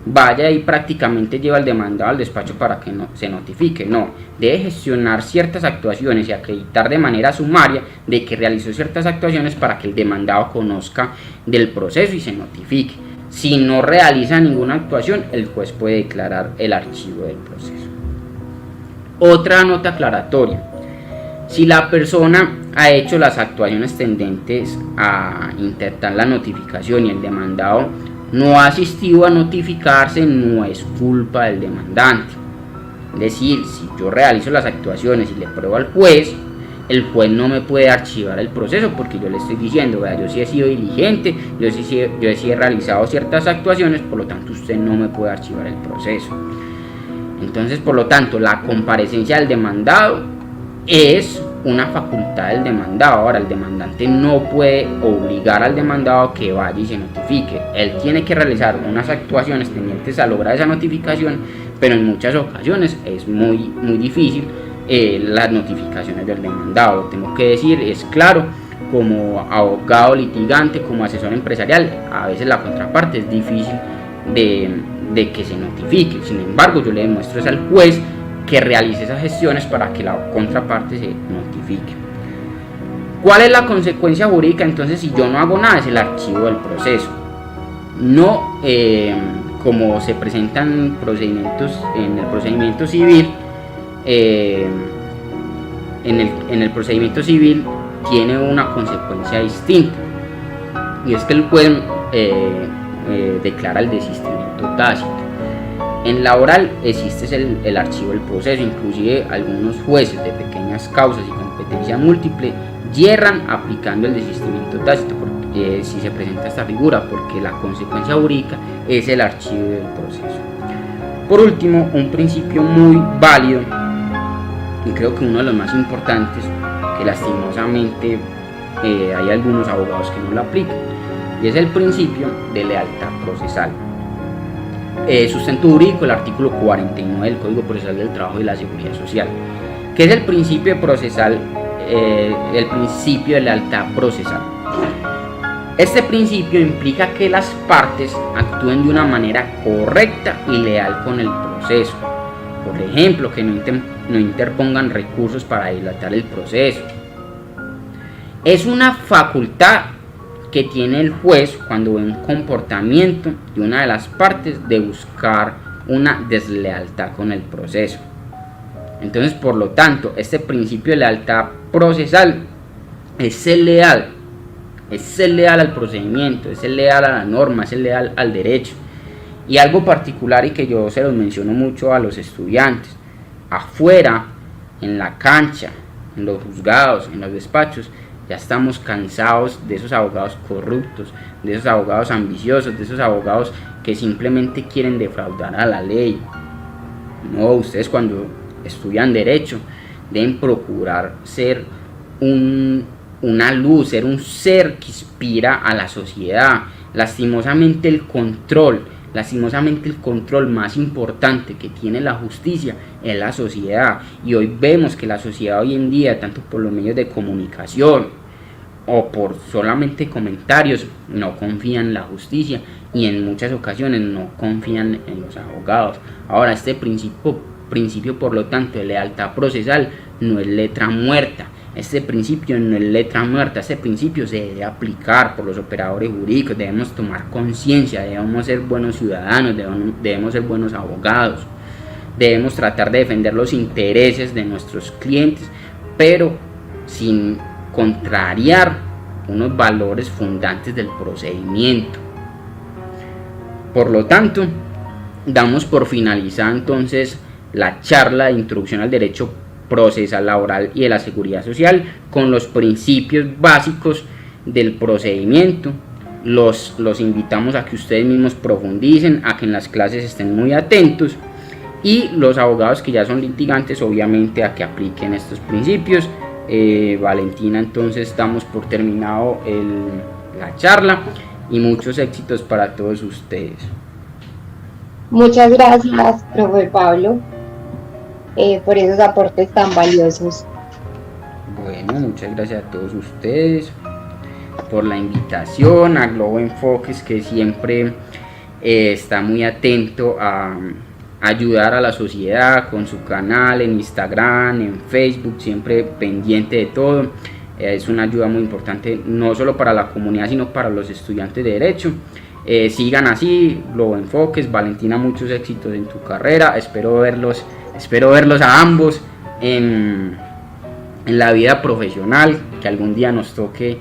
vaya y prácticamente lleva al demandado al despacho para que se notifique. No, debe gestionar ciertas actuaciones y acreditar de manera sumaria de que realizó ciertas actuaciones para que el demandado conozca del proceso y se notifique. Si no realiza ninguna actuación, el juez puede declarar el archivo del proceso. Otra nota aclaratoria: si la persona ha hecho las actuaciones tendentes a intentar la notificación y el demandado no ha asistido a notificarse, no es culpa del demandante. Es decir, si yo realizo las actuaciones y le pruebo al juez, el juez no me puede archivar el proceso porque yo le estoy diciendo, vea, yo sí he sido diligente, yo sí he realizado ciertas actuaciones, por lo tanto usted no me puede archivar el proceso. Entonces, por lo tanto, la comparecencia del demandado es una facultad del demandado. Ahora, el demandante no puede obligar al demandado a que vaya y se notifique. Él tiene que realizar unas actuaciones tendientes a lograr esa notificación, pero en muchas ocasiones es muy difícil las notificaciones del demandado. Tengo que decir, es claro, como abogado litigante, como asesor empresarial, a veces la contraparte es difícil de que se notifique. Sin embargo, yo le demuestro al juez que realice esas gestiones para que la contraparte se notifique. ¿Cuál es la consecuencia jurídica? Entonces, si yo no hago nada, es el archivo del proceso. No como se presentan procedimientos en el procedimiento civil. En el procedimiento civil tiene una consecuencia distinta, y es que el juez declara el desistimiento tácito. En la oral existe el archivo del proceso. Inclusive algunos jueces de pequeñas causas y competencia múltiple yerran aplicando el desistimiento tácito si se presenta esta figura, porque la consecuencia jurídica es el archivo del proceso. Por último, un principio muy válido, y creo que uno de los más importantes, que lastimosamente hay algunos abogados que no lo aplican, y es el principio de lealtad procesal. Sustento jurídico, el artículo 49 del Código Procesal del Trabajo y la Seguridad Social, que es el principio procesal, el principio de lealtad procesal. Este principio implica que las partes actúen de una manera correcta y leal con el proceso. Por ejemplo, que no interpongan recursos para dilatar el proceso. Es una facultad que tiene el juez cuando ve un comportamiento de una de las partes de buscar una deslealtad con el proceso. Entonces, por lo tanto, este principio de lealtad procesal es ser leal al procedimiento, es ser leal a la norma, es ser leal al derecho. Y algo particular, y que yo se los menciono mucho a los estudiantes, afuera, en la cancha, en los juzgados, en los despachos, ya estamos cansados de esos abogados corruptos, de esos abogados ambiciosos, de esos abogados que simplemente quieren defraudar a la ley. No, ustedes cuando estudian derecho deben procurar ser una luz, ser un ser que inspira a la sociedad. Lastimosamente el control más importante que tiene la justicia es la sociedad, y hoy vemos que la sociedad hoy en día, tanto por los medios de comunicación o por solamente comentarios, no confían en la justicia, y en muchas ocasiones no confían en los abogados. Ahora, este principio por lo tanto de lealtad procesal no es letra muerta. Este principio no es letra muerta, este principio se debe aplicar por los operadores jurídicos. Debemos tomar conciencia, debemos ser buenos ciudadanos, debemos ser buenos abogados, debemos tratar de defender los intereses de nuestros clientes, pero sin contrariar unos valores fundantes del procedimiento. Por lo tanto, damos por finalizada entonces la charla de introducción al derecho procesal laboral y de la seguridad social con los principios básicos del procedimiento. Los invitamos a que ustedes mismos profundicen, a que en las clases estén muy atentos, y los abogados que ya son litigantes obviamente a que apliquen estos principios. Valentina, entonces damos por terminado la charla, y muchos éxitos para todos ustedes. Muchas gracias, profe Pablo, por esos aportes tan valiosos. Bueno, muchas gracias a todos ustedes por la invitación, a Globo Enfoques, que siempre está muy atento a ayudar a la sociedad con su canal en Instagram, en Facebook, siempre pendiente de todo. Es una ayuda muy importante, no solo para la comunidad, sino para los estudiantes de Derecho. Sigan así, Globo Enfoques. Valentina, muchos éxitos en tu carrera. Espero verlos a ambos en la vida profesional, que algún día nos toque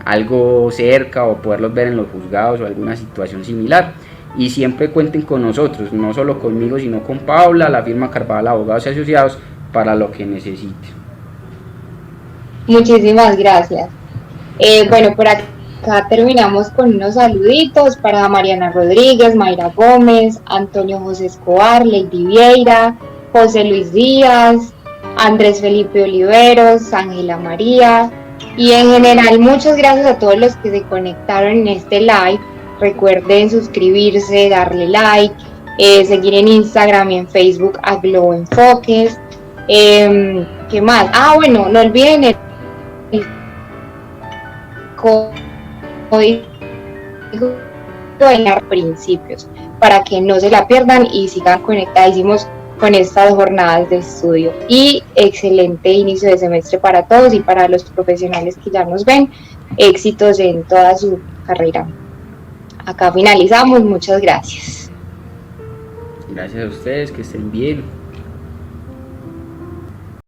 algo cerca, o poderlos ver en los juzgados o alguna situación similar. y siempre cuenten con nosotros, no solo conmigo, sino con Paula, la firma Carvajal Abogados y Asociados, para lo que necesiten. Muchísimas gracias. Bueno, por acá terminamos con unos saluditos para Mariana Rodríguez, Mayra Gómez, Antonio José Escobar, Lady Vieira, José Luis Díaz, Andrés Felipe Oliveros, Ángela María, y en general muchas gracias a todos los que se conectaron en este live. Recuerden suscribirse, darle like, seguir en Instagram y en Facebook a Globo Enfoques. ¿Qué más? Bueno, no olviden el código de principios para que no se la pierdan y sigan conectadísimos con estas jornadas de estudio. Y excelente inicio de semestre para todos y para los profesionales que ya nos ven. Éxitos en toda su carrera. Acá finalizamos. Muchas gracias. Gracias a ustedes, que estén bien.